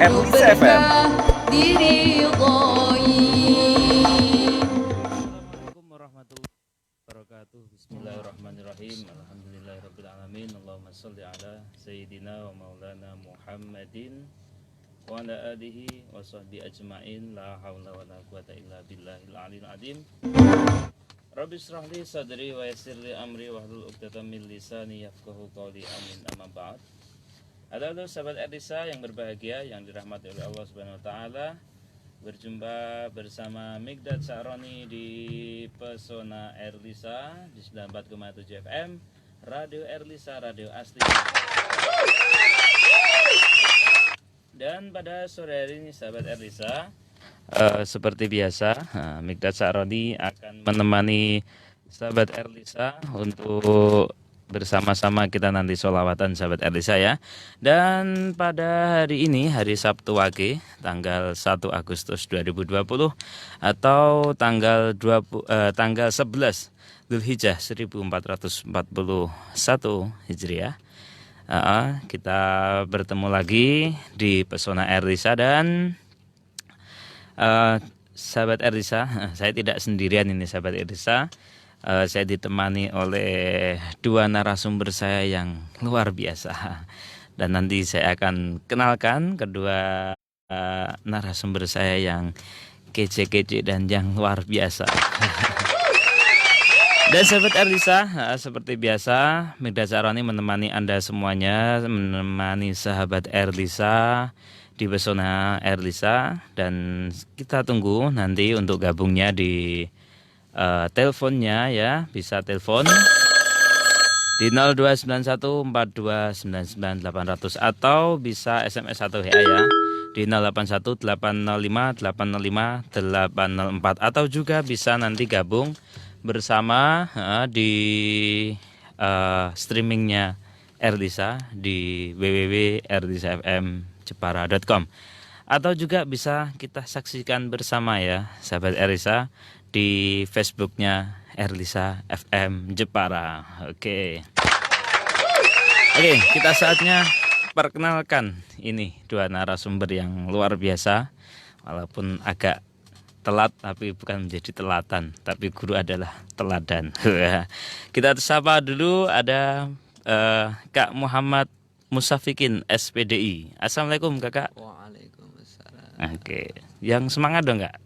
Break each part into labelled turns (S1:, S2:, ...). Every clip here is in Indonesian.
S1: Erlisa FM.
S2: Assalamualaikum warahmatullahi wabarakatuh. Bismillahirrahmanirrahim. Alhamdulillahirabbil alamin. Allahumma shalli ala sayyidina wa maulana Muhammadin wa ala alihi wa sahbihi ajmain. La haula wala quwata illa billahil aliyil azim. Rabbi shrah li sadri wa yassir li amri wahlul 'uqdatam min lisani yafqahu qawli. Amin. Amma ba'd. Halo sahabat Erlisa yang berbahagia, yang dirahmati oleh Allah Subhanahu wa taala. Berjumpa bersama Migdad Sa'roni di Pesona Erlisa di 94,7 FM, Radio Erlisa, radio asli. Dan pada sore hari ini sahabat Erlisa, seperti biasa, Migdad Sa'roni akan menemani sahabat Erlisa untuk bersama-sama kita nanti sholawatan sahabat Erlisa ya. Dan pada hari ini, hari Sabtu Wage, tanggal 1 Agustus 2020 atau tanggal 11 Dzulhijjah 1441 Hijriah, kita bertemu lagi di Pesona Erlisa. Dan sahabat Erlisa, saya tidak sendirian ini sahabat Erlisa. Saya ditemani oleh dua narasumber saya yang luar biasa. Dan nanti saya akan kenalkan kedua narasumber saya yang kece-kece dan yang luar biasa. Dan sahabat Erlisa, seperti biasa, Migdad Sa'roni menemani Anda semuanya, menemani sahabat Erlisa di Pesona Erlisa. Dan kita tunggu nanti untuk gabungnya di teleponnya ya, bisa telepon di 02914299 atau bisa SMS atau WA ya di 081805805804, atau juga bisa nanti gabung bersama di streamingnya Erlisa di www.erlisafmjepara.com, atau juga bisa kita saksikan bersama ya sahabat Erlisa di Facebooknya Erlisa FM Jepara. Oke, kita saatnya perkenalkan ini dua narasumber yang luar biasa. Walaupun agak telat, tapi bukan menjadi telatan, tapi guru adalah teladan. Kita sapa dulu, ada Kak Muhammad Musafikin SPDI. Assalamualaikum Kakak.
S3: Waalaikumsalam.
S2: Oke, yang semangat dong Kak.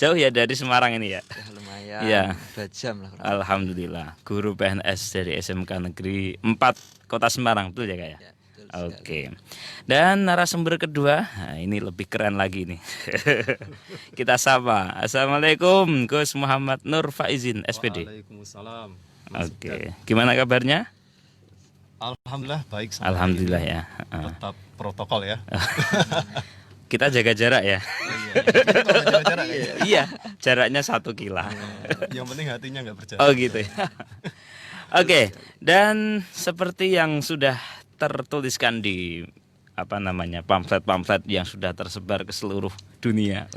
S2: Jauh ya dari Semarang ini ya.
S3: Ya lumayan.
S2: Ya.
S3: 2 jam lah.
S2: Alhamdulillah, guru PNS dari SMK Negeri 4 Kota Semarang, betul ya Kak ya?
S3: Ya, betul
S2: Oke.
S3: sekali.
S2: Dan narasumber kedua, nah ini lebih keren lagi nih. Kita sapa. Assalamualaikum Gus Muhammad Nur Faizin SPD.
S4: Waalaikumsalam.
S2: Oke. Gimana kabarnya?
S4: Alhamdulillah baik.
S2: Alhamdulillah ya.
S4: Tetap protokol ya.
S2: Kita jaga jarak ya.
S4: Jarak ya.
S2: Iya, jaraknya 1 kilo.
S4: Yang penting hatinya nggak berjarak.
S2: Oh gitu ya. Oke, dan seperti yang sudah tertuliskan di pamflet-pamflet yang sudah tersebar ke seluruh dunia.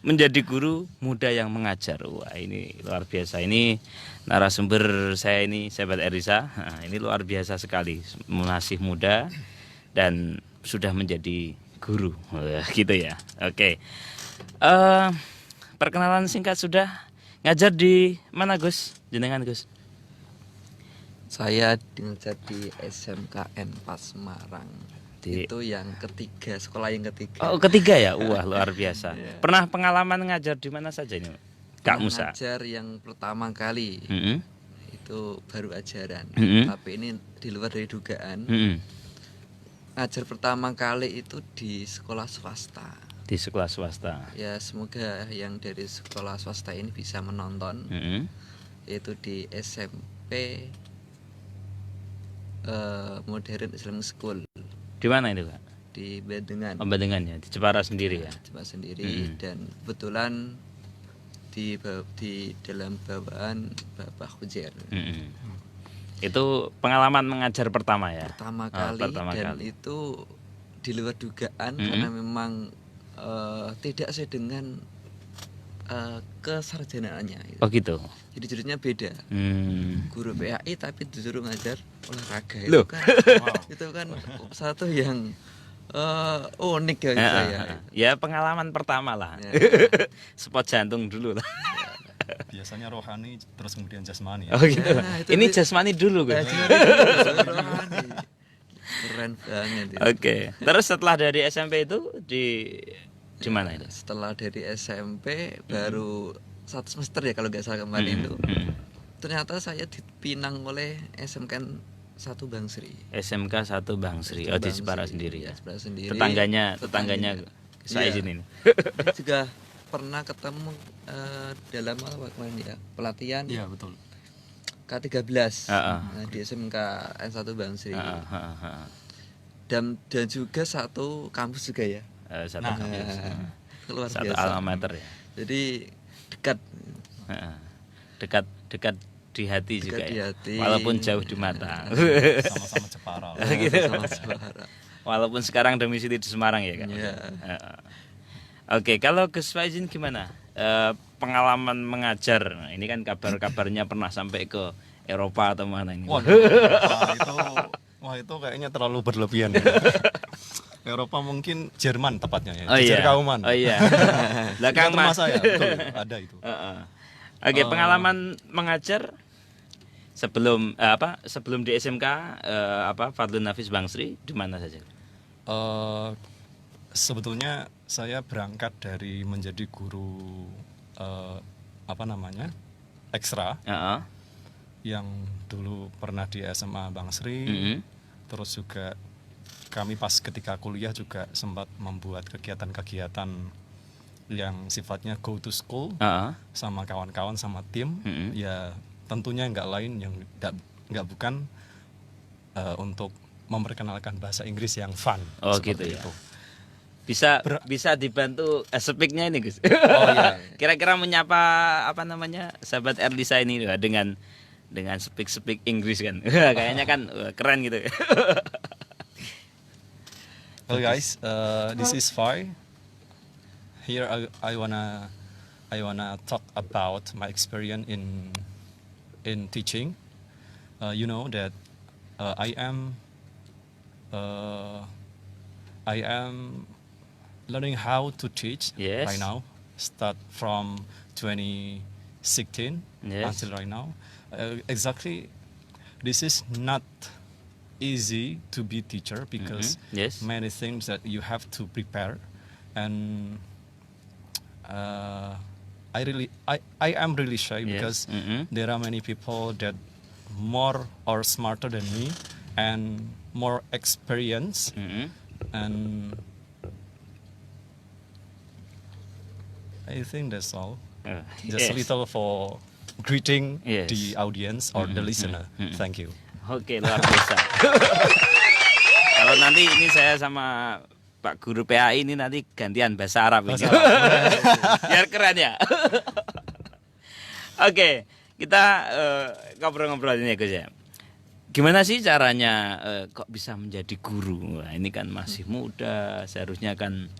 S2: menjadi guru muda yang mengajar. Wah, ini luar biasa. Ini narasumber saya ini sahabat Erlisa. Nah, ini luar biasa sekali. Masih muda dan sudah menjadi guru. Wah, gitu ya. Oke. Perkenalan singkat sudah. Ngajar di mana Gus? Jenengan Gus?
S3: Saya ngajar di SMKN Pas Semarang. Itu yang ketiga, sekolah yang ketiga.
S2: Oh, ketiga ya? Wah, luar biasa. Pernah pengalaman ngajar di mana saja ini, Kak Musa?
S3: Ngajar yang pertama kali itu baru ajaran, tapi ini di luar dari dugaan. Ngajar pertama kali itu di sekolah swasta.
S2: Di sekolah swasta.
S3: Ya, semoga yang dari sekolah swasta ini bisa menonton. Yaitu di SMP Modern Islamic School.
S2: Di mana itu Kak?
S3: Di Bandengan.
S2: Oh, Bandengan ya, di Jepara sendiri ya.
S3: Jepara sendiri. Dan kebetulan di dalam bawaan Bapak Hujair.
S2: Itu pengalaman mengajar pertama ya.
S3: Pertama kali, dan itu di luar dugaan karena memang tidak sesuai dengan kesarjanaannya gitu.
S2: Oh gitu.
S3: Jadi jurusannya beda. Guru PAI tapi disuruh ngajar olahraga
S2: Loh.
S3: itu kan satu yang unik ya bagi saya.
S2: Ya pengalaman pertama lah.
S3: Ya.
S2: Spot jantung dulu lah.
S4: Biasanya rohani terus kemudian jasmani.
S2: Oh gitu.
S3: Ya, itu
S2: Ini jasmani dulu kan.
S3: Keren banget itu.
S2: Oke. Terus setelah dari SMP itu di mana itu?
S3: Setelah dari SMP baru satu semester ya kalau nggak salah kemarin itu. Ternyata saya dipinang oleh SMK 1 Bang Sri.
S2: SMK 1 Bang Sri. Oh di Jepara sendiri ya.
S3: Jepara sendiri.
S2: Tetangganya saya
S3: Iya.
S2: izin ini.
S3: Juga pernah ketemu dalam apa kemarin ya pelatihan
S4: Iya, betul.
S3: K13
S2: Heeh.
S3: nah, di SMK N1 Bang Sri.
S2: Heeh.
S3: Dan juga satu kampus juga ya.
S2: Satu
S4: Nah,
S2: kampus.
S3: Luar
S2: Satu
S3: biasa.
S2: alma mater ya.
S3: Jadi dekat
S2: Heeh. Dekat di hati
S3: Dekat
S2: juga
S3: di
S2: ya.
S3: hati.
S2: Walaupun jauh di mata.
S4: Sama-sama Jepara.
S3: sama Jepara.
S2: Walaupun sekarang domisili di Semarang ya kan.
S3: Iya.
S2: Heeh. Oke, kalau Gus Faizin gimana? Pengalaman mengajar. Nah, ini kan kabar-kabarnya pernah sampai ke Eropa atau mana ini?
S4: Waduh, wah itu kayaknya terlalu berlebihan ya. Eropa mungkin Jerman tepatnya ya.
S2: Oh iya.
S4: Kauman.
S2: Oh iya. Belakang
S4: Rumah
S2: Mas.
S4: saya, betul, ada itu.
S2: Heeh. Oke, pengalaman mengajar sebelum di SMK Fadlun Hafiz Bang Sri di mana saja?
S4: Sebetulnya saya berangkat dari menjadi guru ekstra
S2: Heeh.
S4: yang dulu pernah di SMA Bang Sri. Terus juga kami pas ketika kuliah juga sempat membuat kegiatan-kegiatan yang sifatnya go to school sama kawan-kawan sama tim. Ya tentunya nggak lain yang nggak bukan untuk memperkenalkan bahasa Inggris yang fun.
S2: Oh
S4: seperti
S2: gitu ya.
S4: itu.
S2: Bisa dibantu speak-nya ini Gus.
S4: Oh iya.
S2: Kira-kira menyapa sahabat Erlisa ini dengan speak Inggris kan. Kayaknya kan keren gitu.
S4: Well guys, this is Fai. Here I wanna talk about my experience in teaching. You know that I am learning how to teach
S2: Yes.
S4: right now. Start from 2016
S2: Yes.
S4: until right now. Exactly, this is not easy to be teacher because
S2: Yes.
S4: many things that you have to prepare, and I am really shy
S2: Yes.
S4: because there are many people that more or smarter than me and more experience, and I think that's all. Just a little for greeting
S2: Yes.
S4: the audience or the listener. Thank you.
S2: Oke, luar biasa. Kalau nanti ini saya sama Pak Guru PAI ini nanti gantian bahasa Arab ini. Biar keren ya. Oke, kita ngobrol-ngobrol ini ya Gus ya. Gimana sih caranya kok bisa menjadi guru? Wah, ini kan masih muda, seharusnya kan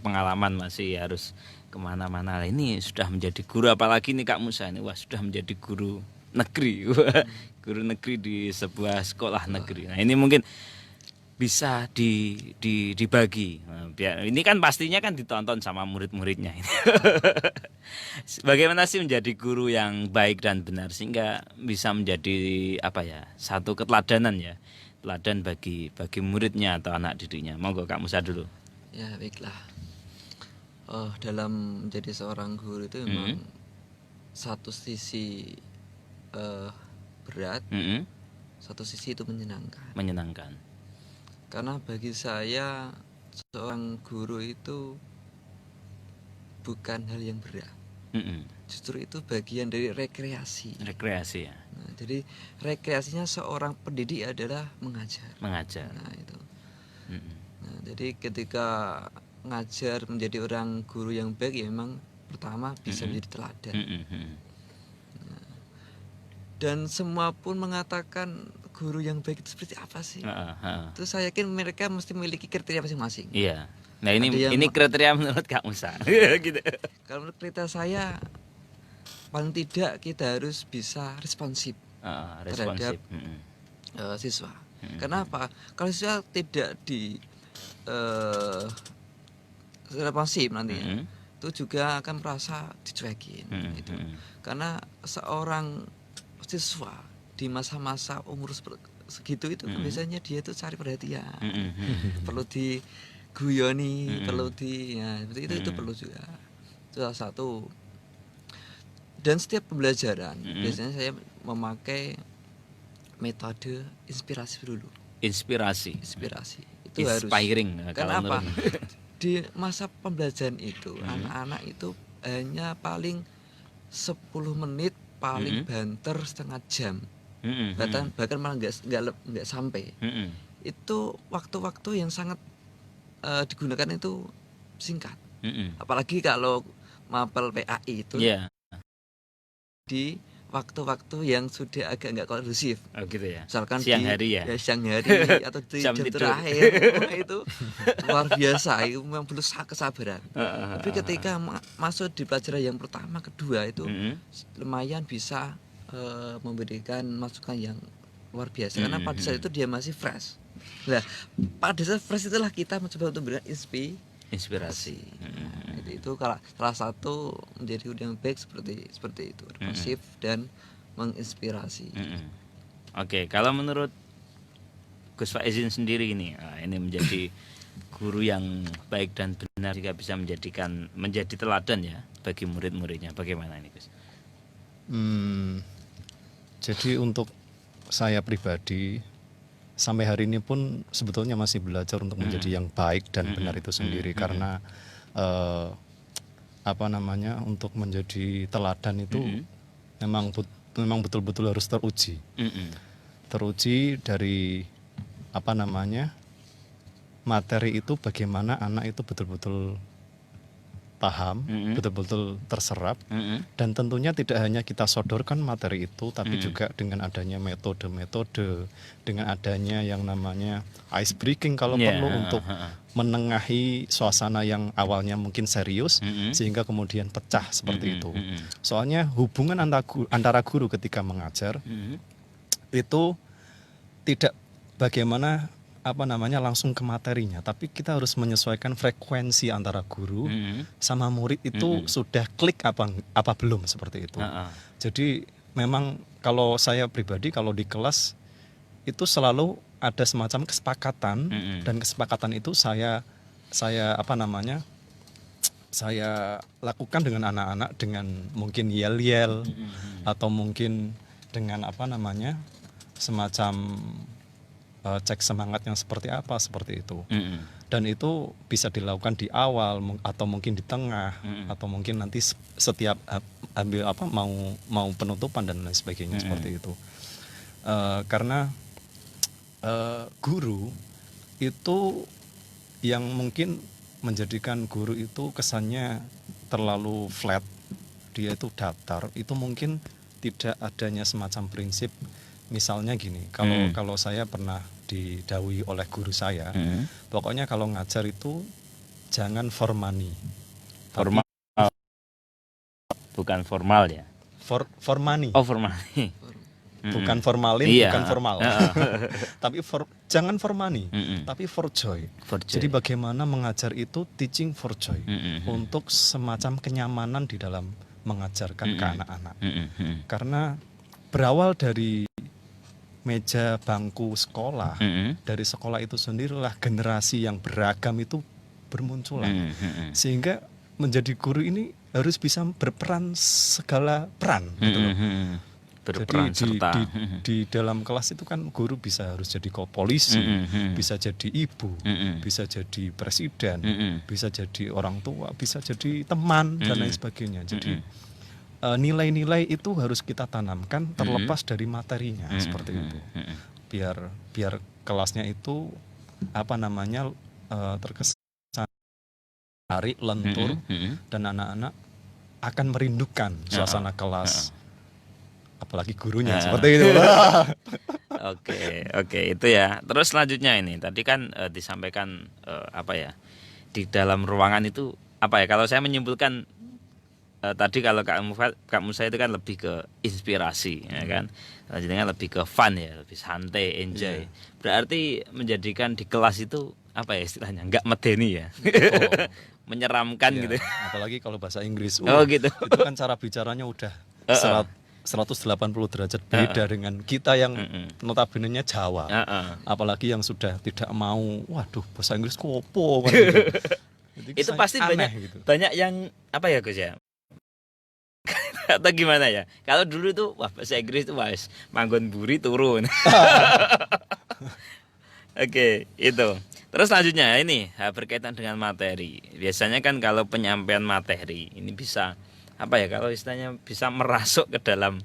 S2: pengalaman masih harus kemana-mana. Ini sudah menjadi guru, apalagi nih Kak Musa ini, wah sudah menjadi guru negeri, guru negeri di sebuah sekolah negeri. Nah ini mungkin bisa dibagi. Nah, biar ini kan pastinya kan ditonton sama murid-muridnya. Bagaimana sih menjadi guru yang baik dan benar sehingga bisa menjadi satu keteladanan ya, teladan bagi muridnya atau anak didiknya. Monggo Kak Musa dulu.
S3: Ya baiklah. Dalam menjadi seorang guru itu memang satu sisi berat, satu sisi itu menyenangkan. Karena bagi saya seorang guru itu bukan hal yang berat. Justru itu bagian dari rekreasi.
S2: Rekreasi ya.
S3: Nah, jadi rekreasinya seorang pendidik adalah mengajar. Nah itu. Nah, jadi ketika ngajar menjadi orang guru yang baik ya memang pertama bisa menjadi teladan. Nah, dan semua pun mengatakan guru yang baik itu seperti apa sih? Terus saya yakin mereka mesti memiliki kriteria masing-masing.
S2: Iya. Nah ini kriteria menurut Kak Musa. Gitu.
S3: Kalau menurut kriteria saya paling tidak kita harus bisa responsif terhadap siswa. Kenapa? Kalau siswa tidak di responsif nantinya, itu juga akan merasa dicuekin. Gitu. Karena seorang siswa di masa-masa umur segitu itu biasanya dia itu cari perhatian, perlu diguyoni, perlu seperti itu perlu juga. Itu salah satu. Dan setiap pembelajaran biasanya saya memakai metode inspirasi dulu. Inspirasi itu
S2: inspiring,
S3: harus. Kenapa? Di masa pembelajaran itu anak-anak itu hanya paling 10 menit, paling banter setengah jam, bahkan malah nggak sampai. Itu waktu-waktu yang sangat digunakan itu singkat. Apalagi kalau mapel PAI itu di waktu-waktu yang sudah agak nggak kondusif.
S2: Oh gitu ya.
S3: Misalkan
S2: siang hari
S3: siang hari atau di jam terakhir itu luar biasa, itu memang perlu kesabaran. Tapi ketika masuk di pelajaran yang pertama, kedua itu lumayan bisa memberikan masukan yang luar biasa karena pada saat itu dia masih fresh. Nah, pada saat fresh itulah kita mencoba untuk berikan inspirasi. Itu salah satu menjadi guru yang baik seperti itu, responsif dan menginspirasi.
S2: Oke, kalau menurut Gus Faizin sendiri ini menjadi guru yang baik dan benar jika bisa menjadi teladan ya bagi murid-muridnya. Bagaimana ini, Gus?
S4: Jadi untuk saya pribadi sampai hari ini pun sebetulnya masih belajar untuk menjadi yang baik dan benar itu sendiri karena untuk menjadi teladan itu memang betul-betul harus teruji dari materi itu, bagaimana anak itu betul-betul paham, betul-betul terserap, dan tentunya tidak hanya kita sodorkan materi itu, tapi juga dengan adanya metode-metode, dengan adanya yang namanya ice breaking kalau perlu untuk menengahi suasana yang awalnya mungkin serius, sehingga kemudian pecah seperti itu. Soalnya hubungan antara guru ketika mengajar itu tidak bagaimana langsung ke materinya, tapi kita harus menyesuaikan frekuensi antara guru sama murid itu sudah klik apa belum seperti itu. Jadi memang kalau saya pribadi kalau di kelas itu selalu ada semacam kesepakatan dan kesepakatan itu saya lakukan dengan anak-anak dengan mungkin yel-yel atau mungkin dengan semacam cek semangat yang seperti apa seperti itu. Dan itu bisa dilakukan di awal atau mungkin di tengah atau mungkin nanti setiap ambil mau penutupan dan lain sebagainya seperti itu. Karena guru itu yang mungkin menjadikan guru itu kesannya terlalu flat, dia itu datar, itu mungkin tidak adanya semacam prinsip. Misalnya gini, kalau saya pernah didhawuhi oleh guru saya, pokoknya kalau ngajar itu jangan formani.
S2: Formal, bukan formal ya?
S4: Formani.
S2: Oh, formani.
S4: Bukan formalin, bukan formal. Tapi jangan formani, tapi for joy. Jadi bagaimana mengajar itu teaching for joy, untuk semacam kenyamanan di dalam mengajarkan ke anak-anak. Karena berawal dari meja bangku sekolah, dari sekolah itu sendirilah generasi yang beragam itu bermunculan. Sehingga menjadi guru ini harus bisa berperan segala peran gitu loh.
S2: Berperan
S4: jadi
S2: serta
S4: di dalam kelas itu kan guru harus jadi polisi, bisa jadi ibu, bisa jadi presiden, bisa jadi orang tua, bisa jadi teman dan lain sebagainya. Jadi nilai-nilai itu harus kita tanamkan terlepas dari materinya seperti itu. Biar kelasnya itu terkesan menarik, lentur, dan anak-anak akan merindukan suasana kelas. Apalagi gurunya seperti itu.
S2: Oke, itu ya. Terus selanjutnya ini tadi kan disampaikan di dalam ruangan itu apa ya? Kalau saya menyimpulkan tadi kalau Kak Musa itu kan lebih ke inspirasi, ya kan? Selanjutnya lebih ke fun ya, lebih santai, enjoy. Berarti menjadikan di kelas itu apa ya istilahnya? Nggak medeni ya, menyeramkan gitu.
S4: Apalagi kalau bahasa Inggris.
S2: Oh gitu.
S4: Itu kan cara bicaranya udah 180 derajat beda dengan kita yang notabene-nya Jawa. Apalagi yang sudah tidak mau, waduh bahasa Inggris kopo kan gitu.
S2: Itu pasti
S4: gitu.
S2: banyak yang apa ya Gus ya? Atau gimana ya? Kalau dulu tuh wah bahasa Inggris tuh wis manggon buri turun. Oke, itu. Terus selanjutnya ini berkaitan dengan materi. Biasanya kan kalau penyampaian materi ini bisa apa ya? Kalau istilahnya bisa merasuk ke dalam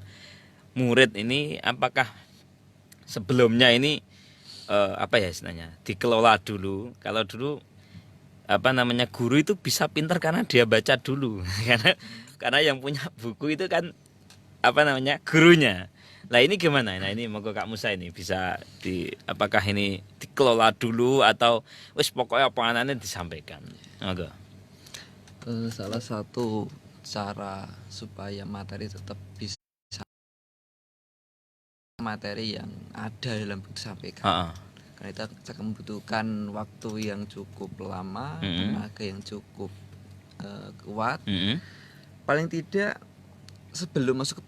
S2: murid ini, apakah sebelumnya ini apa ya istilahnya? Dikelola dulu. Kalau dulu apa namanya guru itu bisa pintar karena dia baca dulu. karena yang punya buku itu kan apa namanya gurunya. Nah ini gimana? Nah ini monggo Kak Musa ini bisa apakah ini dikelola dulu atau wis pokoknya apa anaknya disampaikan. Monggo.
S3: Salah satu cara supaya materi tetap bisa materi yang ada dalam buku disampaikan. Karena kita akan membutuhkan waktu yang cukup lama, tenaga yang cukup kuat. Paling tidak sebelum masuk ke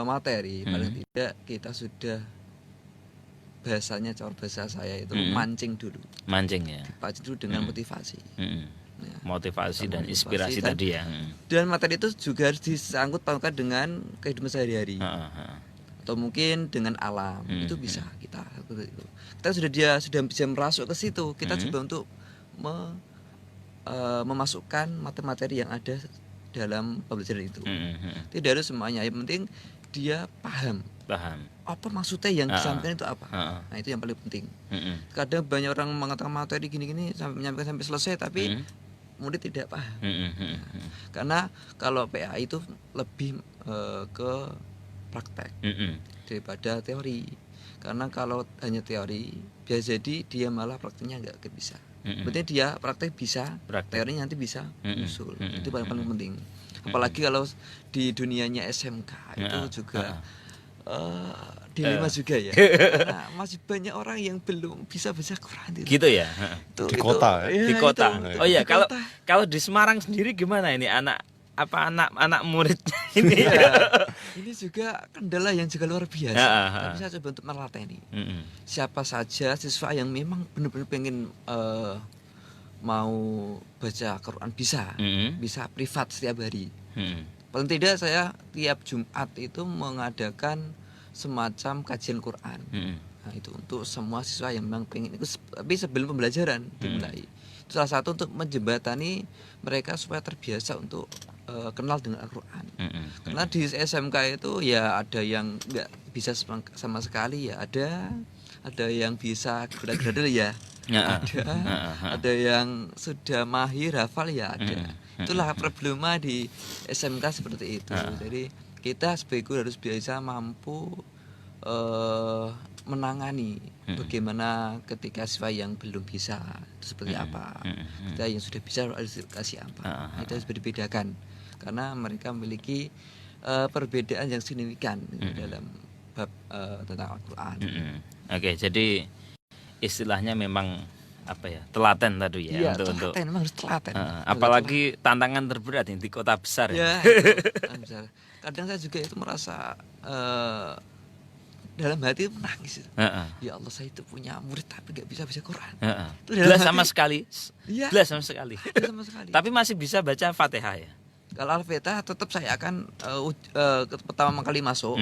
S3: materi, paling tidak kita sudah bahasanya cara bahasa saya itu mancing dulu.
S2: Mancing ya.
S3: Dipancing dulu dengan motivasi.
S2: Ya, motivasi dan inspirasi tadi ya.
S3: Dan materi itu juga harus disangkut pautkan dengan kehidupan sehari-hari. Atau mungkin dengan alam. Itu bisa kita seperti itu. Kita sudah bisa merasuk ke situ. Kita coba untuk memasukkan materi yang ada dalam pembelajaran itu. Tidak harus semuanya, yang penting dia paham apa maksudnya yang disampaikan itu apa. Nah itu yang paling penting. Kadang banyak orang mengatakan materi gini-gini sampai menyampaikan sampai selesai tapi murid tidak paham. Karena kalau PA itu lebih ke praktek daripada teori. Karena kalau hanya teori bisa jadi dia malah prakteknya nggak bisa. Berarti dia praktek bisa, teorinya nanti bisa usul. Itu paling penting. Apalagi kalau di dunianya SMK itu juga dilema juga ya. Karena masih banyak orang yang belum bisa baca Quran itu.
S2: Gitu ya.
S4: Di kota.
S2: Di kota. Oh iya, kalau di Semarang sendiri gimana ini anak muridnya ini?
S3: Ini juga kendala yang juga luar biasa. Tapi saya coba untuk melatih. Siapa saja siswa yang memang benar-benar pengen mau baca Quran bisa privat setiap hari. Paling tidak saya tiap Jumat itu mengadakan semacam kajian Quran. Nah, itu untuk semua siswa yang memang pengen itu, tapi sebelum pembelajaran dimulai. Itu salah satu untuk menjembatani mereka supaya terbiasa untuk kenal dengan Al-Quran. Karena di SMK itu ya ada yang nggak bisa sama sekali ya, ada yang bisa gradal ya, ada yang sudah mahir hafal ya ada. Itulah problema di SMK seperti itu. Jadi kita sebagai guru harus bisa mampu menangani bagaimana ketika siswa yang belum bisa itu seperti apa, kita yang sudah bisa harus kasih apa. Itu harus dibedakan karena mereka memiliki perbedaan yang signifikan dalam bab tentang Al-Quran.
S2: Oke, jadi istilahnya memang apa ya, telaten tadi ya, untuk
S3: memang harus telaten.
S2: Apalagi tantangan terberat di kota besar
S3: ya. Besar. Kadang saya juga itu merasa dalam hati menangis. Ya Allah, saya itu punya murid tapi gak bisa baca Quran.
S2: Belas sama sekali. Belas sama sekali. Tapi masih bisa baca Fatihah ya.
S3: Kalau Al-Fatihah tetap saya akan pertama kali masuk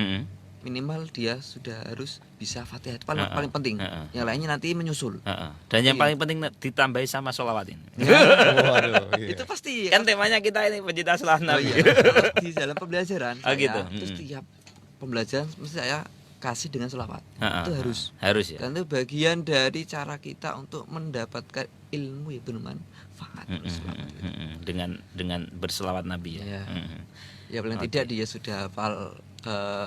S3: minimal dia sudah harus bisa Fatihah, itu paling penting. Yang lainnya nanti menyusul.
S2: Dan yang paling penting ditambahi sama sholawatin.
S3: Itu pasti.
S2: Kan temanya kita ini pencinta selawat Nabi.
S3: Di dalam pembelajaran
S2: gitu.
S3: Terus setiap pembelajaran mesti saya kasih dengan sholawat. Itu
S2: harus ya.
S3: Dan itu bagian dari cara kita untuk mendapatkan ilmu yang bermanfaat.
S2: Dengan berselawat Nabi ya.
S3: Ya paling tidak dia sudah hafal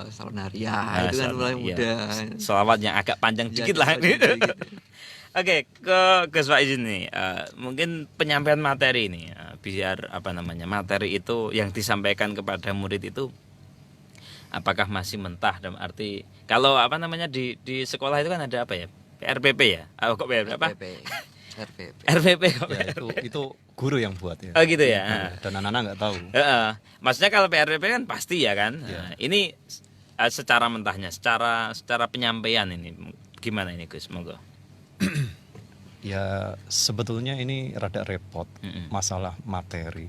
S3: salawat naria itu kan mulai mudah.
S2: Selawat yang agak panjang dikit lah. Oke, ke Gus Faiz ini mungkin penyampaian materi ini biar materi itu yang disampaikan kepada murid itu apakah masih mentah dalam arti kalau di sekolah itu kan ada apa ya? PRPP ya? Kok apa? RPP kok.
S4: Ya, itu guru yang buat ya.
S2: Oh gitu ya.
S4: Dan anak-anak nggak tahu.
S2: Maksudnya kalau PRPP kan pasti ya kan. Nah, ini secara mentahnya, secara penyampaian ini gimana ini Gus? Monggo.
S4: Ya sebetulnya ini rada repot masalah materi.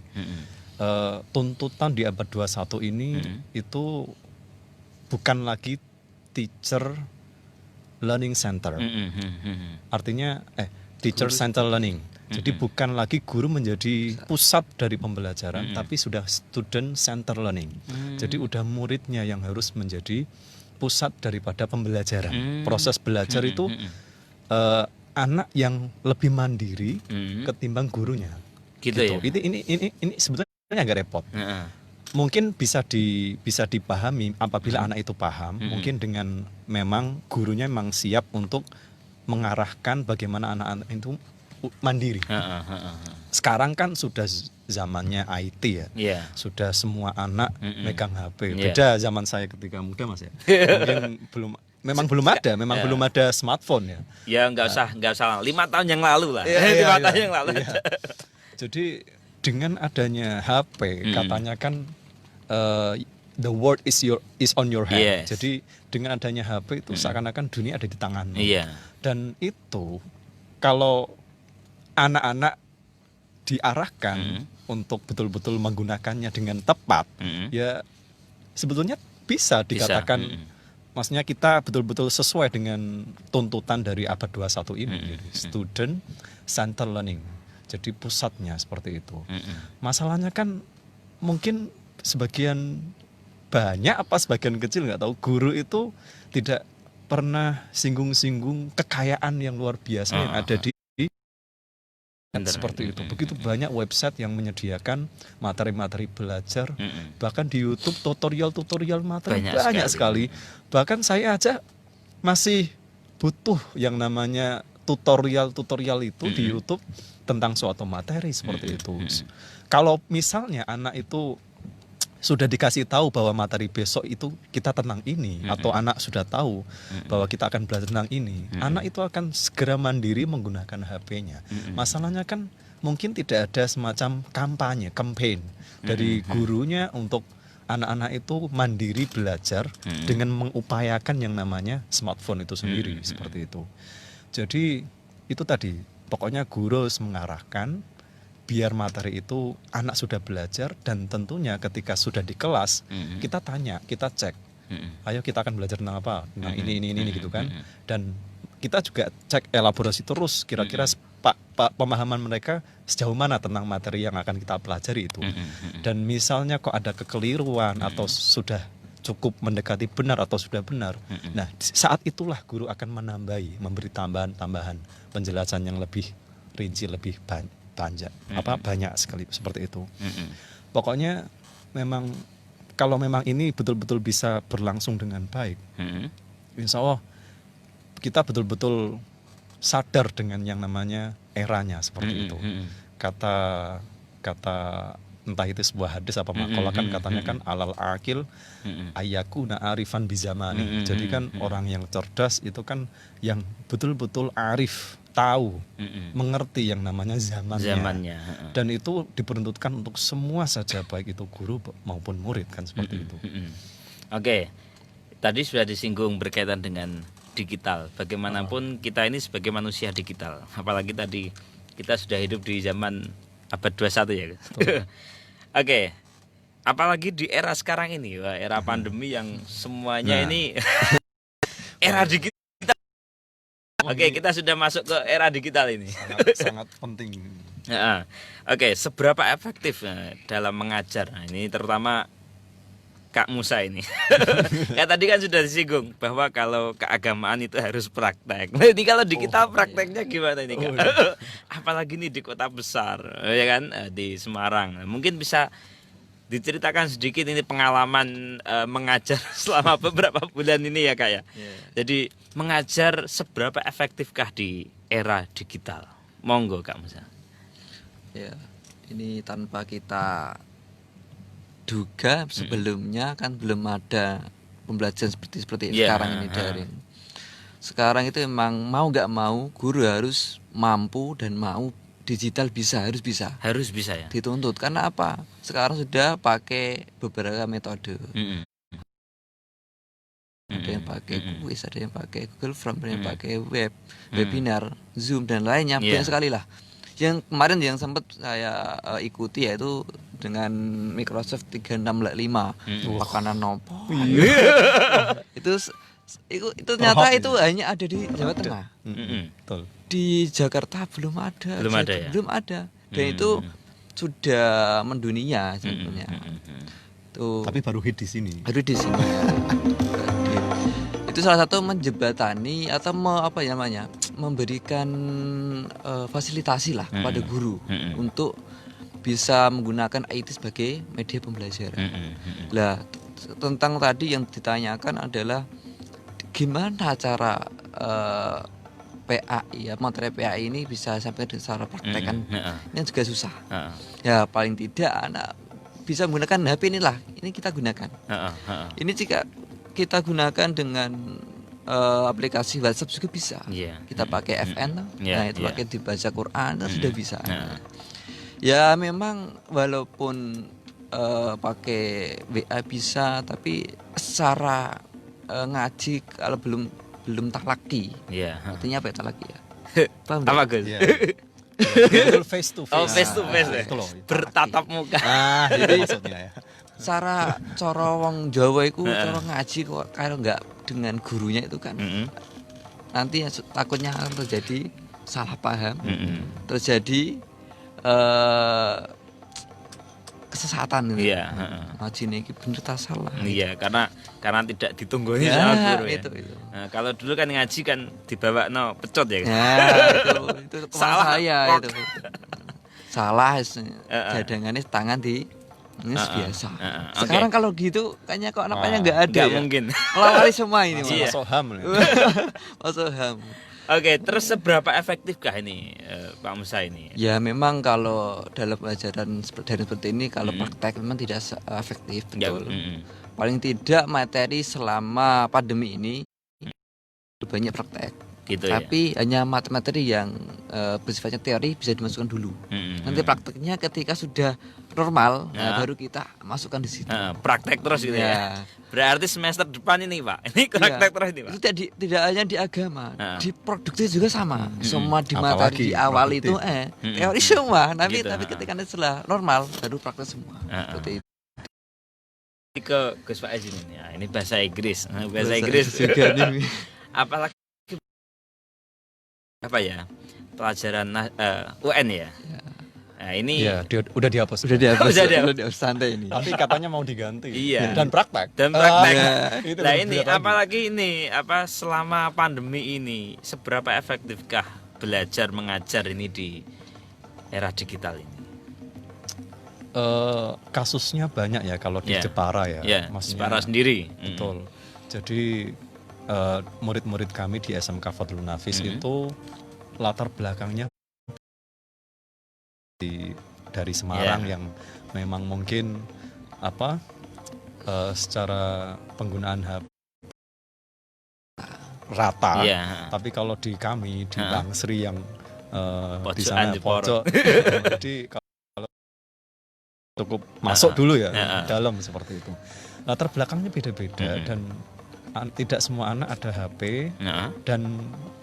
S4: Tuntutan di abad 21 ini itu bukan lagi teacher learning center. Artinya teacher center learning. Jadi bukan lagi guru menjadi pusat dari pembelajaran, tapi sudah student center learning. Jadi udah muridnya yang harus menjadi pusat daripada pembelajaran. Proses belajar itu anak yang lebih mandiri ketimbang gurunya. Gitu.
S2: Ya?
S4: Ini sebetulnya agak repot. Mungkin bisa dipahami apabila anak itu paham. Mungkin dengan memang gurunya memang siap untuk mengarahkan bagaimana anak-anak itu mandiri. Sekarang kan sudah zamannya IT ya. Yeah. Sudah semua anak megang HP. Beda zaman saya ketika muda Mas ya. Mungkin belum ada smartphone ya.
S2: Ya nggak usah 5 tahun yang lalu lah. 5 tahun yang lalu.
S4: Jadi dengan adanya HP katanya kan the world is on your hand. Yes. Jadi dengan adanya HP itu seakan-akan dunia ada di tanganmu. Yeah. Dan itu kalau anak-anak diarahkan untuk betul-betul menggunakannya dengan tepat, ya sebetulnya bisa dikatakan, maksudnya kita betul-betul sesuai dengan tuntutan dari abad 21 ini, jadi student center learning, jadi pusatnya seperti itu. Masalahnya kan mungkin sebagian banyak apa sebagian kecil nggak tahu, guru itu tidak pernah singgung-singgung kekayaan yang luar biasa yang ada di seperti itu. Begitu banyak website yang menyediakan materi-materi belajar, bahkan di YouTube tutorial materi banyak sekali. Bahkan saya aja masih butuh yang namanya tutorial itu di YouTube tentang suatu materi seperti itu. Kalau misalnya anak itu sudah dikasih tahu bahwa materi besok itu kita tentang ini, atau anak sudah tahu bahwa kita akan belajar tentang ini, anak itu akan segera mandiri menggunakan HP-nya. Masalahnya kan mungkin tidak ada semacam campaign dari gurunya untuk anak-anak itu mandiri belajar dengan mengupayakan yang namanya smartphone itu sendiri, seperti itu. Jadi itu tadi, pokoknya guru harus mengarahkan biar materi itu anak sudah belajar, dan tentunya ketika sudah di kelas kita tanya, kita cek, ayo kita akan belajar tentang apa, tentang ini gitu kan, dan kita juga cek elaborasi terus kira-kira pemahaman mereka sejauh mana tentang materi yang akan kita pelajari itu. Dan misalnya kok ada kekeliruan atau sudah cukup mendekati benar atau sudah benar, nah saat itulah guru akan memberi tambahan penjelasan yang lebih rinci, lebih banyak sekali seperti itu. Pokoknya memang kalau memang ini betul-betul bisa berlangsung dengan baik, insya Allah kita betul-betul sadar dengan yang namanya eranya seperti itu. Kata entah itu sebuah hadis apa makalah kan katanya kan alal akil ayakuna arifan bizamani. Jadi kan orang yang cerdas itu kan yang betul-betul arif, tahu, mengerti yang namanya zamannya. Dan itu diperuntukkan untuk semua saja, baik itu guru maupun murid kan seperti itu.
S2: Oke, tadi sudah disinggung berkaitan dengan digital. Bagaimanapun kita ini sebagai manusia digital, apalagi tadi kita sudah hidup di zaman abad 21 ya. Oke, apalagi di era sekarang ini, era pandemi yang semuanya ini era digital. Oke, kita sudah masuk ke era digital ini.
S4: Sangat penting.
S2: Oke, seberapa efektif dalam mengajar? Nah, ini terutama Kak Musa ini. Ya tadi kan sudah disinggung bahwa kalau keagamaan itu harus praktek. Nah, ini kalau di kita prakteknya gimana ini Kak? Apalagi ini di kota besar, ya kan, di Semarang. Mungkin bisa diceritakan sedikit ini pengalaman mengajar selama beberapa bulan ini ya Kak ya. Jadi mengajar seberapa efektifkah di era digital. Monggo Kak Musa.
S3: Ya, ini tanpa kita duga sebelumnya kan belum ada pembelajaran seperti
S2: Yeah,
S3: sekarang ini daring. Sekarang itu emang mau nggak mau guru harus mampu dan mau digital harus bisa.
S2: Harus bisa ya.
S3: Dituntut karena apa? Sekarang sudah pakai beberapa metode. Ada yang pakai kuis, ada yang pakai Google Form, ada yang pakai webinar, Zoom dan lainnya, banyak sekali lah. Yang kemarin yang sempat saya ikuti yaitu dengan Microsoft 365 makanan nopo. itu ternyata itu hanya ada di Jawa Tengah.
S4: Betul.
S3: Di Jakarta belum ada. Belum ada. Dan itu sudah mendunia sebenarnya. Tuh.
S4: Tapi baru hit di sini.
S3: Baru di sini. Itu salah satu menjembatani atau memberikan fasilitasi lah kepada guru untuk bisa menggunakan IT sebagai media pembelajaran. Lah tentang tadi yang ditanyakan adalah gimana cara PAI ya, materi PAI ini bisa sampai secara praktek kan ini juga susah. Ya paling tidak anak bisa menggunakan HP inilah, ini kita gunakan. Ini jika kita gunakan dengan aplikasi WhatsApp juga bisa. Kita pakai FN, nah itu pakai dibaca Quran, itu sudah bisa. Ya memang walaupun pakai WA bisa, tapi secara ngaji kalau belum talaki. Artinya apa ya talaki ya? Paham
S2: apa Gus?
S4: Face to face.
S2: Oh, face to face. Bertatap muka.
S4: Jadi maksudnya ya.
S3: Cara wong Jawa itu cara ngaji kok kalau nggak dengan gurunya itu kan nanti takutnya akan terjadi salah paham, terjadi kesesatan gitu. Ngaji ini bener tak salah.
S2: Iya, karena tidak ditunggoni sama guru ya.
S3: Itu.
S2: Nah, kalau dulu kan ngaji kan dibawa pecot ya.
S3: Itu salah saya itu. Salah jadangannya tangan di ini biasa. Sekarang kalau gitu kayaknya kok anaknya nggak ada.
S2: Nggak mungkin.
S3: Melawali semua ini.
S4: Soham.
S2: Oke, terus seberapa efektifkah ini Pak Musa ini?
S3: Ya memang kalau dalam pelajaran seperti ini kalau praktek memang tidak efektif, betul. Paling tidak materi selama pandemi ini banyak praktek.
S2: Gitu.
S3: Tapi hanya materi yang bersifatnya teori bisa dimasukkan dulu. Nanti prakteknya ketika sudah normal, baru kita masukkan di situ.
S2: Praktek terus gitu ya. Berarti semester depan ini Pak, ini praktek terus ini Pak.
S3: Itu tidak hanya di agama, di produktif juga sama. Semua di materi di awal itu teori semua, tapi ketika setelah normal baru praktek semua. Seperti itu.
S2: Ke Gus Pak Ezin ini, ini bahasa Inggris. Bahasa Inggris
S3: juga nih.
S2: Apalagi apa ya, pelajaran UN ya. Nah ini
S4: ya, udah dihapus.
S3: Udah dihapus santai ini.
S4: Tapi katanya mau diganti.
S2: Iya.
S4: Dan praktek.
S2: Nah ini apalagi ini selama pandemi ini seberapa efektifkah belajar mengajar ini di era digital ini?
S4: Kasusnya banyak ya kalau di Jepara ya.
S2: Jepara sendiri.
S4: Betul. Jadi murid-murid kami di SMK Fadlun Nafis itu latar belakangnya dari Semarang yang memang mungkin secara penggunaan HP rata. Tapi kalau di kami di Bang Sri yang di sana pojok, jadi kalau cukup masuk dulu ya dalam seperti itu. Latar belakangnya beda-beda dan tidak semua anak ada HP dan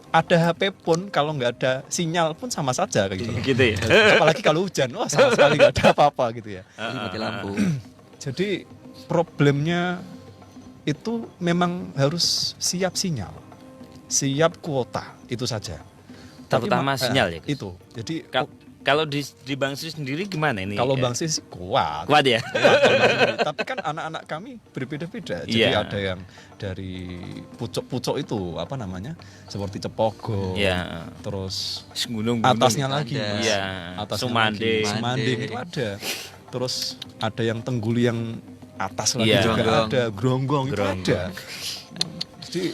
S4: ada HP pun kalau nggak ada sinyal pun sama saja gitu
S2: ya.
S4: Apalagi kalau hujan, wah sama sekali nggak ada apa-apa gitu ya.
S3: Mati lampu.
S4: Jadi problemnya itu memang harus siap sinyal, siap kuota itu saja.
S2: Terutama sinyal ya.
S4: Itu. Jadi
S2: kalau di Bang Sri sendiri gimana ini?
S4: Kalau Bang Sri kuat.
S2: Kuat ya.
S4: Tapi kan anak-anak kami berbeda-beda. Jadi ada yang dari pucuk-pucuk itu seperti Cepogo. Terus atasnya lagi, atasnya Sumanding itu ada. Terus ada yang Tengguli yang atas lagi juga ada, Gronggong itu ada. Jadi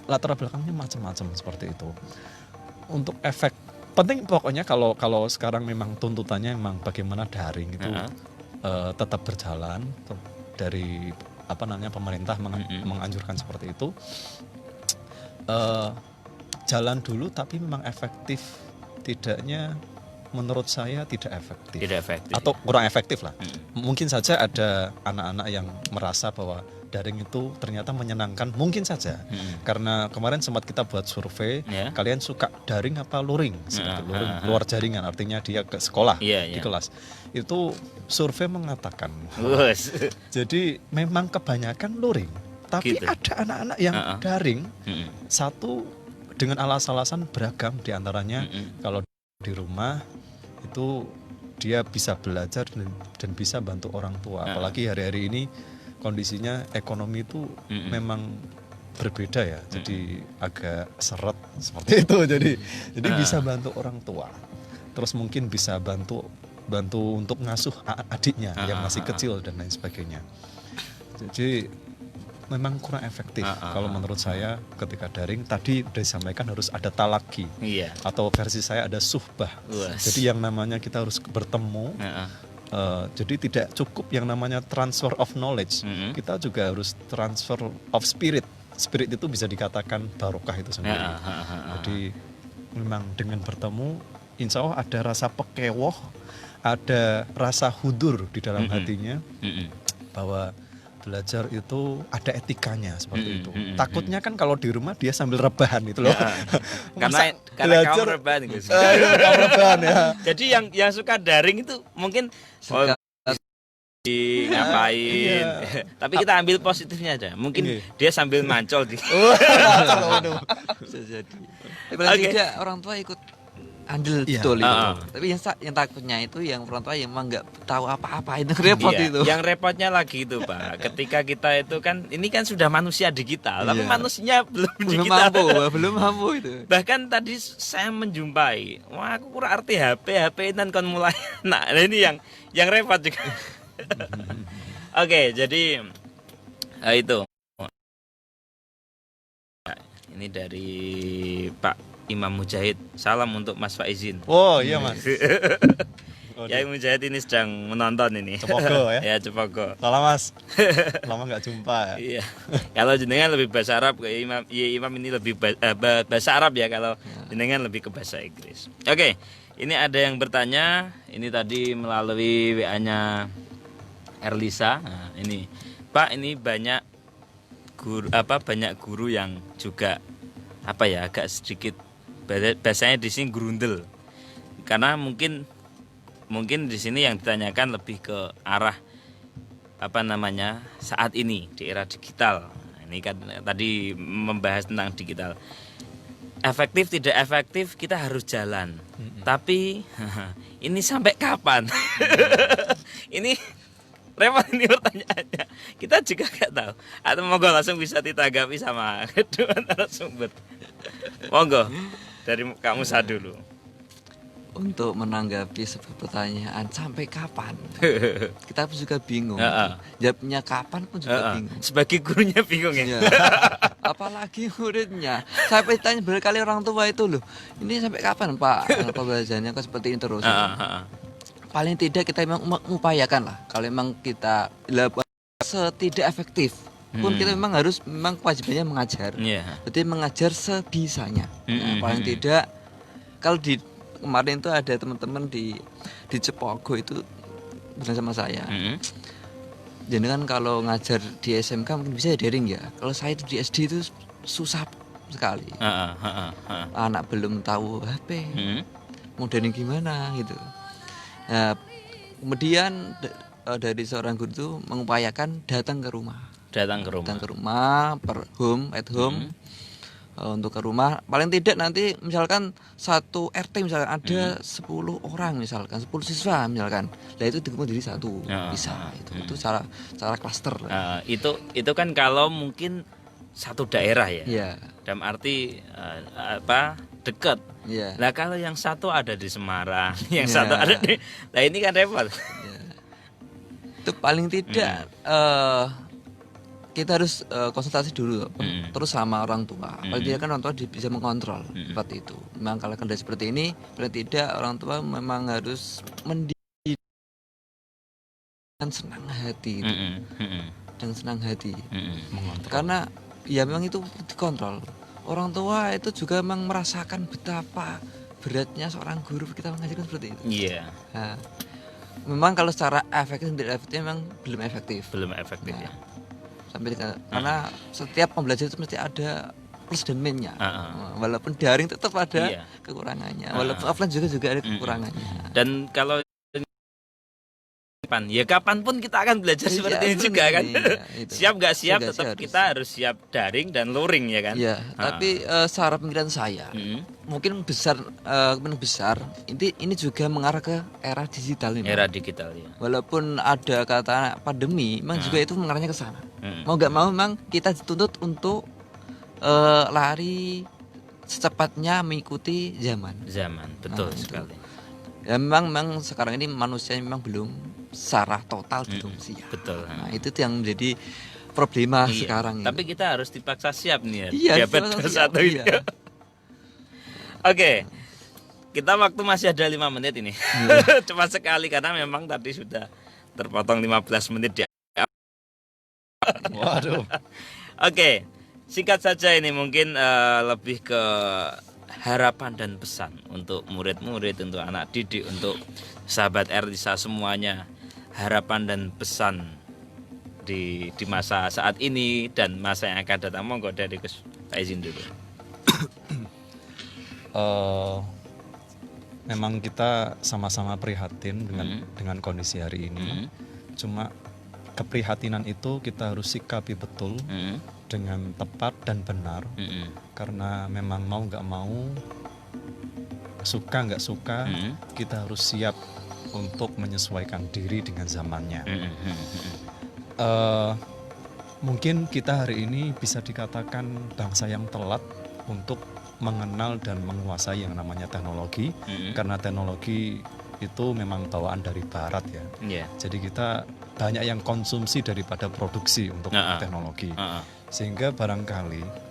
S4: latar belakangnya macam-macam seperti itu. untuk efek penting pokoknya kalau sekarang memang tuntutannya memang bagaimana daring itu tetap berjalan dari pemerintah menganjurkan seperti itu, jalan dulu, tapi memang efektif tidaknya menurut saya tidak efektif atau kurang efektif lah. Mungkin saja ada anak-anak yang merasa bahwa daring itu ternyata menyenangkan, mungkin saja. Karena kemarin sempat kita buat survei, kalian suka daring apa luring? Seperti luring, luar jaringan, artinya dia ke sekolah, di kelas. Itu survei mengatakan jadi memang kebanyakan luring, tapi ada anak-anak yang daring. Satu dengan alasan beragam, diantaranya kalau di rumah itu dia bisa belajar dan bisa bantu orang tua. Apalagi hari-hari ini kondisinya ekonomi itu memang berbeda ya, jadi agak seret seperti itu. Jadi bisa bantu orang tua. Terus mungkin bisa bantu untuk ngasuh adiknya yang masih kecil dan lain sebagainya. Jadi memang kurang efektif kalau menurut saya ketika daring. Tadi sudah disampaikan harus ada talaki, atau versi saya ada suhbah. Jadi yang namanya kita harus bertemu. Jadi tidak cukup yang namanya transfer of knowledge, kita juga harus transfer of spirit. Spirit itu bisa dikatakan barokah itu sendiri. Jadi memang dengan bertemu, insya Allah ada rasa pekewoh, ada rasa hudur di dalam hatinya, bahwa belajar itu ada etikanya seperti itu. Takutnya kan kalau di rumah dia sambil rebahan itu loh.
S2: Karena kamu rebahan gitu.
S4: Kamu rebahan ya.
S2: Jadi yang suka daring itu mungkin ngapain. Tapi kita ambil positifnya aja. Mungkin dia sambil mancol di.
S3: Bisa jadi. Paling tidak orang tua ikut andil betul itu. Tapi yang takutnya itu yang orang tua yang memang nggak tahu apa-apa, itu repot itu.
S2: Yang repotnya lagi itu Pak, ketika kita itu kan ini kan sudah manusia digital, tapi manusianya belum digital.
S3: Belum mampu itu.
S2: Bahkan tadi saya menjumpai, wah aku kurang arti HP dan kon mulai. Nah ini yang repot juga. Oke, jadi itu. Ini dari Pak Imam Mujahid, salam untuk Mas Faizin.
S4: Oh iya Mas.
S2: Ya Mujahid ini sedang menonton ini.
S4: Cepogo ya.
S2: Ya Cepogo.
S4: Salam Mas. Lama nggak jumpa.
S2: Iya. Kalau jenengan lebih bahasa Arab, kayak Imam ini lebih bahasa Arab ya. Kalau jenengan lebih ke bahasa Inggris. Oke, ini ada yang bertanya. Ini tadi melalui WA-nya Erlisa. Nah, ini Pak, ini banyak guru yang juga agak sedikit bahasanya di sini grundel, karena mungkin di sini yang ditanyakan lebih ke arah saat ini di era digital. Ini kan tadi membahas tentang digital, efektif tidak efektif kita harus jalan. Tapi ini sampai kapan? Ini repot ini pertanyaannya. Kita juga nggak tahu. Atau monggo langsung bisa ditanggapi sama kedua narasumber. Monggo dari Kak Musa dulu.
S3: Untuk menanggapi sebuah pertanyaan sampai kapan, kita pun juga bingung. Jawabnya kapan pun juga bingung.
S2: Sebagai gurunya bingung ya.
S3: Apalagi muridnya. Sampai tanya berkali orang tua itu loh. Ini sampai kapan Pak pembelajarannya kok seperti ini terus? Paling tidak kita memang mengupayakan lah. Kalau memang kita setidak efektif pun kita memang harus kewajibannya mengajar. Berarti mengajar sebisanya. Paling tidak kalau di kemarin itu ada teman-teman di Cepogo itu bersama saya. Jadi kan kalau ngajar di SMK mungkin bisa daring ya. Kalau saya itu di SD itu susah sekali. Anak belum tahu HP, mau daring gimana gitu. Nah, kemudian dari seorang guru itu mengupayakan datang ke rumah per home at home. Untuk ke rumah paling tidak nanti misalkan satu RT misalkan ada 10 orang misalkan 10 siswa misalkan, nah itu dikumpul jadi satu bisa itu cara klaster.
S2: Itu kan kalau mungkin satu daerah ya. Dalam arti dekat. Nah kalau yang satu ada di Semarang, yang satu ada di, nah ini kan repot.
S3: Itu paling tidak kita harus konsultasi dulu terus sama orang tua. Paling tidak kan orang tua bisa mengontrol seperti itu. Memang kalau kendala seperti ini, paling tidak orang tua memang harus mendidik dengan senang hati itu. Dengan senang hati. Karena ya memang itu dikontrol. Orang tua itu juga memang merasakan betapa beratnya seorang guru kita mengajarkan seperti itu.
S2: Iya.
S3: Nah, memang kalau secara efektif tidak efektif memang belum efektif.
S2: Belum efektif ya.
S3: Sampai karena setiap pembelajaran itu mesti ada plus dan minusnya. Walaupun daring tetap ada kekurangannya. Walaupun offline juga ada kekurangannya.
S2: Dan kalau ya kapanpun kita akan belajar seperti ini juga kan. Siap nggak siap tetap kita harus siap daring dan luring ya kan.
S3: Iya, tapi secara pemikiran saya mungkin besar ini juga mengarah ke era digital ini.
S2: Era digital ya.
S3: Walaupun ada kata pandemi, memang juga itu mengarahnya ke sana. Mau nggak mau memang kita dituntut untuk lari secepatnya mengikuti zaman.
S2: Betul sekali.
S3: Ya memang sekarang ini manusia memang belum secara total belum siap.
S2: Betul.
S3: Nah, itu yang menjadi problema sekarang.
S2: Tapi kita harus dipaksa siap nih ya.
S3: Iya,
S2: Diabet 21 ini. Oke. Kita waktu masih ada 5 menit ini. Cepat sekali karena memang tadi sudah terpotong 15 menit ya.
S4: Waduh.
S2: Oke. Singkat saja ini mungkin lebih ke harapan dan pesan untuk murid-murid, untuk anak didik, untuk sahabat Erlisa semuanya. Harapan dan pesan di masa saat ini dan masa yang akan datang. Monggo dari Gus Faizin dulu.
S4: Memang kita sama-sama prihatin dengan kondisi hari ini. Cuma keprihatinan itu kita harus sikapi betul dengan tepat dan benar. Karena memang mau nggak mau, suka nggak suka, kita harus siap untuk menyesuaikan diri dengan zamannya. Mungkin kita hari ini bisa dikatakan bangsa yang telat untuk mengenal dan menguasai yang namanya teknologi, karena teknologi itu memang bawaan dari barat ya. Jadi kita banyak yang konsumsi daripada produksi untuk teknologi. Sehingga barangkali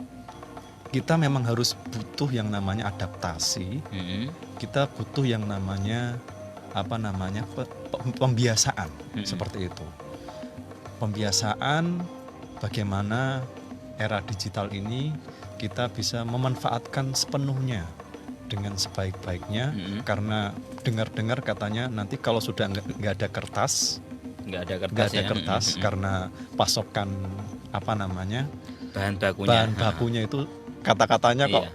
S4: kita memang harus butuh yang namanya adaptasi. Kita butuh yang namanya pembiasaan seperti itu. Pembiasaan bagaimana era digital ini kita bisa memanfaatkan sepenuhnya dengan sebaik-baiknya. Karena dengar-dengar katanya nanti kalau sudah nggak ada kertas karena pasokan bahan bakunya itu kata-katanya kok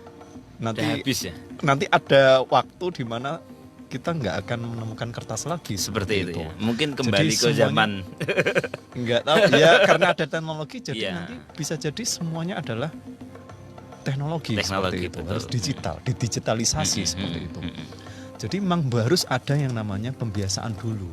S4: nanti habis ya. Nanti ada waktu di mana kita nggak akan menemukan kertas lagi
S2: seperti itu ya. Mungkin kembali ke zaman
S4: nggak tahu ya, karena ada teknologi jadi nanti bisa jadi semuanya adalah teknologi seperti itu. Harus digital, didigitalisasi seperti itu. Jadi memang harus ada yang namanya pembiasaan dulu.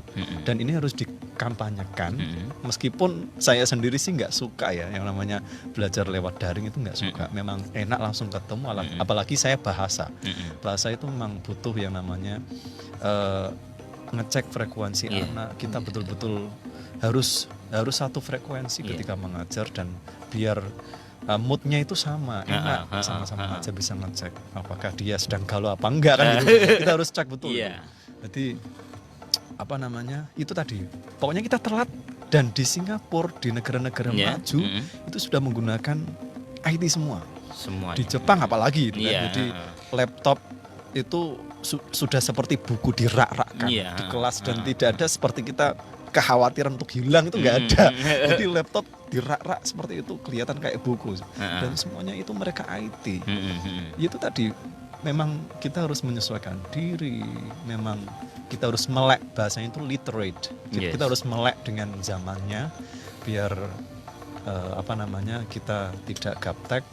S4: Dan ini harus dikampanyekan. Meskipun saya sendiri sih nggak suka ya yang namanya belajar lewat daring, itu nggak suka. Memang enak langsung ketemu, apalagi saya bahasa. Bahasa itu memang butuh yang namanya ngecek frekuensi anak. Kita betul-betul harus satu frekuensi ketika mengajar, dan biar moodnya itu sama, enak, sama-sama aja bisa ngecek apakah dia sedang galau apa enggak kan gitu. Kita harus cek betul. Jadi itu tadi, pokoknya kita telat. Dan di Singapura, di negara-negara maju itu sudah menggunakan IT semuanya. Di Jepang apalagi itu kan. Jadi laptop itu sudah seperti buku dirak-rakkan di kelas, dan tidak ada seperti kita kekhawatiran untuk hilang, itu nggak ada. Jadi laptop dirak-rak seperti itu, kelihatan kayak buku. Dan semuanya itu mereka IT. Itu tadi, memang kita harus menyesuaikan diri. Memang kita harus melek, bahasanya itu literate. Kita harus melek dengan zamannya, biar kita tidak gaptek,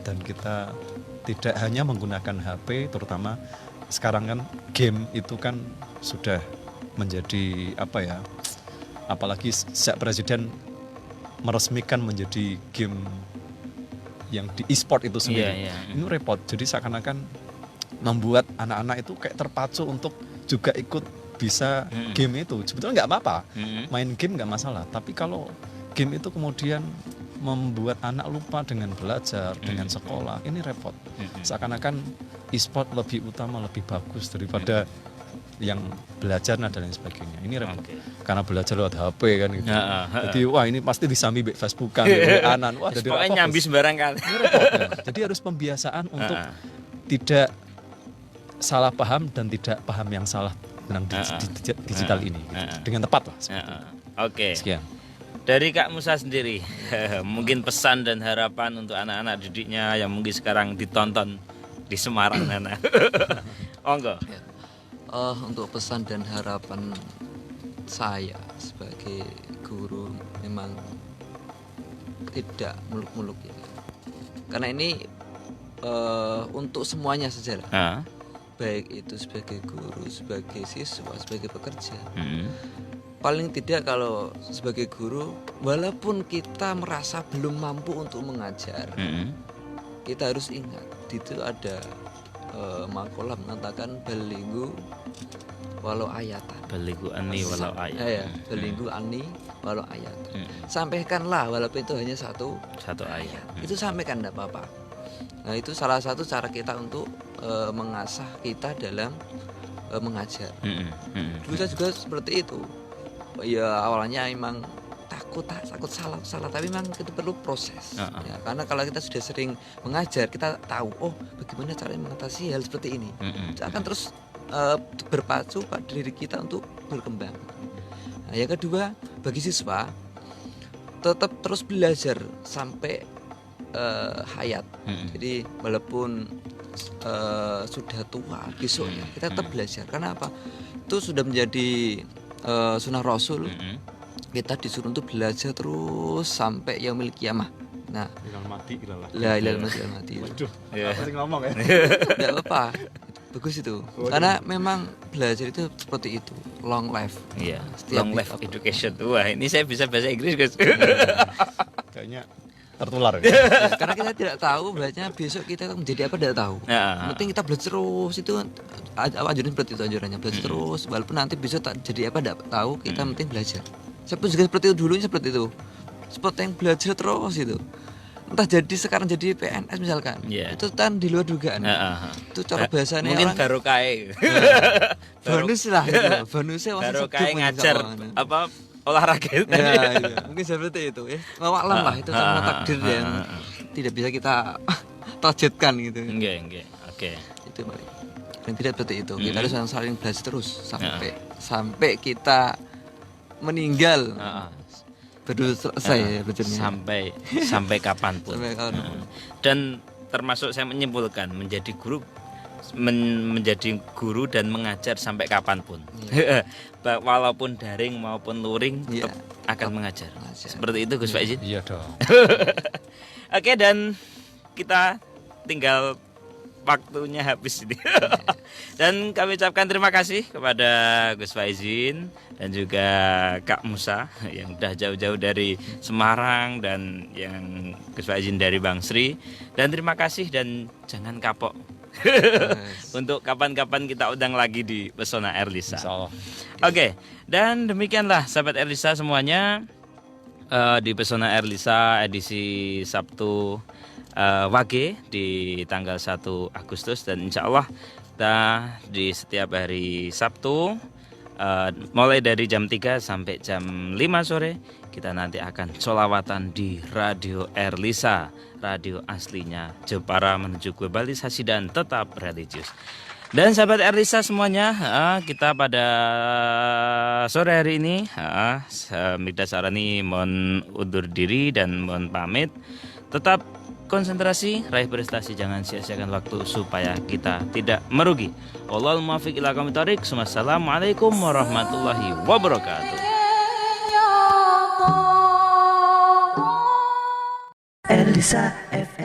S4: dan kita tidak hanya menggunakan HP. Terutama sekarang kan game itu kan sudah menjadi apalagi sejak presiden meresmikan menjadi game yang di e-sport itu sendiri. Ini repot. Jadi seakan-akan membuat anak-anak itu kayak terpacu untuk juga ikut bisa game itu. Sebetulnya nggak apa-apa, main game nggak masalah. Tapi kalau game itu kemudian membuat anak lupa dengan belajar, dengan sekolah, ini repot. Seakan-akan e-sport lebih utama, lebih bagus daripada yang belajar dan lain sebagainya. Ini repot. Karena belajar lewat HP kan gitu. Jadi wah ini pasti disami Facebookan, anan. Wah jadi
S2: pokoknya nyambi sembarang kali.
S4: Jadi harus pembiasaan untuk tidak salah paham dan tidak paham yang salah tentang digital ini dengan tepat lah.
S2: Oke.
S4: Sekian.
S2: Dari Kak Musa sendiri, mungkin pesan dan harapan untuk anak-anak didiknya yang mungkin sekarang ditonton di Semarang Nana. Monggo.
S3: Untuk pesan dan harapan saya sebagai guru memang tidak muluk-muluk ya. Karena ini untuk semuanya saja lah. Baik itu sebagai guru, sebagai siswa, sebagai pekerja. Paling tidak kalau sebagai guru, walaupun kita merasa belum mampu untuk mengajar, kita harus ingat itu ada makalah mengatakan balighu walau ayatan.
S2: Balighu anni walau ayatan.
S3: Ya, balighu anni walau ayatan. Sampaikanlah walaupun itu hanya satu ayat. Itu sampaikan enggak apa-apa. Nah, itu salah satu cara kita untuk mengasah kita dalam mengajar. Dulu saya juga seperti itu. Ya awalnya emang takut salah, tapi memang itu perlu proses. Ya, karena kalau kita sudah sering mengajar, kita tahu bagaimana cara mengatasi hal seperti ini. Kita akan terus berpacu pada diri kita untuk berkembang. Nah, yang kedua, bagi siswa tetap terus belajar sampai hayat. Jadi walaupun sudah tua besoknya kita tetap belajar. Karena apa? Itu sudah menjadi sunnah Rasul. Kita disuruh untuk belajar terus sampai yaumil qiyamah. Nah,
S4: ilal mati ilalah.
S3: La ilal mati.
S4: Waduh, apa sih ngomong ya?
S3: Enggak apa-apa. Bagus itu. Karena memang belajar itu seperti itu, long life.
S2: Iya, long life education. Wah, ini saya bisa bahasa Inggris, Guys.
S4: Kayaknya tertular.
S3: Karena kita tidak tahu belajarnya besok kita menjadi apa, tidak tahu. Penting kita belajar terus, itu anjuran seperti itu anjurannya, belajar terus walaupun nanti besok tak jadi apa tidak tahu, kita penting belajar. Saya pun juga seperti itu, dulunya seperti itu. Seperti yang belajar terus itu. Entah jadi sekarang jadi PNS misalkan. Itu kan di luar dugaan. Itu cara bahasanya
S2: mungkin
S3: orang.
S2: baru kayak
S3: bonus lah itu. Bonusnya
S2: baru kayak ngajar apa olahraga itu tadi.
S3: Ya, mungkin seperti itu ya. Wawalam lah itu karena takdir yang tidak bisa kita targetkan gitu.
S2: Enggak. Oke.
S3: Itu paling. Dan tidak seperti itu. Kita harus saling belajar terus sampai kita meninggal. Baru selesai belajarnya.
S2: Sampai kapanpun. Dan termasuk saya menyimpulkan menjadi guru dan mengajar sampai kapanpun. Walaupun daring maupun luring tetap akan mengajar. Seperti itu Gus Faizin?
S4: Iya dong.
S2: Oke, dan kita tinggal waktunya habis ini. Dan kami ucapkan terima kasih kepada Gus Faizin dan juga Kak Musa yang udah jauh-jauh dari Semarang dan yang Gus Faizin dari Bang Sri. Dan terima kasih dan jangan kapok. Untuk kapan-kapan kita undang lagi di Pesona Erlisa. Oke, dan demikianlah sahabat Erlisa semuanya, di Pesona Erlisa edisi Sabtu Wage di tanggal 1 Agustus, dan insya Allah kita di setiap hari Sabtu mulai dari jam 3 sampai jam 5 sore kita nanti akan sholawatan di Radio Erlisa, radio aslinya Jepara menuju globalisasi dan tetap religius. Dan sahabat Erlisa semuanya, kita pada sore hari ini Mida Sarani mohon undur diri dan mohon pamit. Tetap konsentrasi, raih prestasi, jangan sia-siakan waktu supaya kita tidak merugi. Wallahul muwaffiq ila aqwamit thoriq. Wassalamualaikum warahmatullahi wabarakatuh.
S1: Erlisa FM.